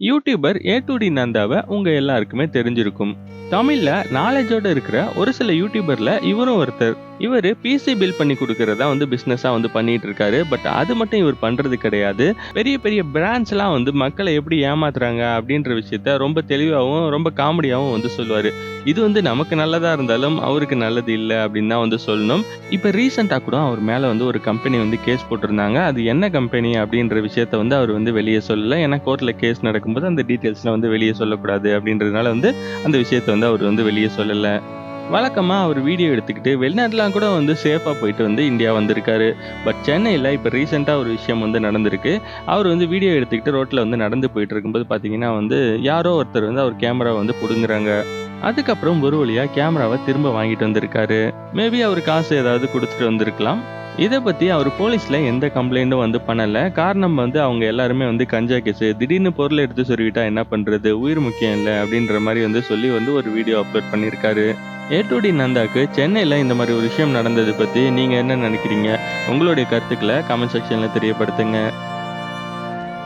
YouTuber A to D நந்தாவை உங்க எல்லாருக்குமே தெரிஞ்சிருக்கும். தமிழ்ல நாலேஜோட இருக்கிற ஒரு சில யூடியூபர்ல இவரும் ஒருத்தர். இவரு பிசி பில்ட் பண்ணி குடுக்கறதா பிசினஸா பண்ணிட்டு இருக்காரு. பட் அது மட்டும் இவர் பண்றது கிடையாது. பெரிய பெரிய பிராண்ட்ஸ்லாம் மக்களை எப்படி ஏமாத்துறாங்க அப்படின்ற விஷயத்த ரொம்ப தெளிவாவும், ரொம்ப காமெடியாவும் சொல்லுவாரு. இது நமக்கு நல்லதா இருந்தாலும் அவருக்கு நல்லது இல்ல அப்படின்னு தான் சொல்லணும். இப்ப ரீசென்ட்டா கூட அவர் மேல ஒரு கம்பெனி கேஸ் போட்டிருந்தாங்க. அது என்ன கம்பெனி அப்படின்ற விஷயத்த அவர் வெளிய சொல்லல. ஏன்னா கோர்ட்ல கேஸ் நடக்கும்போது அந்த டீட்டெயில்ஸ்லாம் வெளிய சொல்லக்கூடாது அப்படின்றதுனால அந்த விஷயத்த அவர் வெளிய சொல்லல. வழக்கமா அவர் வீடியோ எடுத்துக்கிட்டு வெளிநாட்டுலாம் கூட சேஃபா போயிட்டு இந்தியா வந்திருக்காரு. பட் சென்னையில இப்ப ரீசென்ட்டா ஒரு விஷயம் நடந்திருக்கு. அவர் வீடியோ எடுத்துக்கிட்டு ரோட்ல நடந்து போயிட்டு இருக்கும்போது பார்த்தீங்கன்னா யாரோ ஒருத்தர் அவர் கேமராவ புடுங்குறாங்க. அதுக்கப்புறம் ஒரு வழியா கேமராவ திரும்ப வாங்கிட்டு வந்திருக்காரு. மேபி அவரு காசு ஏதாவது குடுத்துட்டு வந்திருக்கலாம். இத பத்தி அவரு போலீஸ்ல எந்த கம்ப்ளைண்டும் பண்ணல. காரணம் அவங்க எல்லாருமே கஞ்சா கேஸு. திடீர்னு பொருள எடுத்து சொருவிட்டா என்ன பண்றது? உயிர் முக்கியம் இல்ல அப்படின்ற மாரி சொல்லி ஒரு வீடியோ அப்லோட் பண்ணியிருக்காரு. ஏ2டி நந்தாக்கு சென்னையில இந்த மாரி ஒரு விஷயம் நடந்தது பத்தி நீங்க என்ன நினைக்கிறீங்க? உங்களுடைய கருத்துக்கள கமெண்ட் செக்ஷன்ல தெரியப்படுத்துங்க.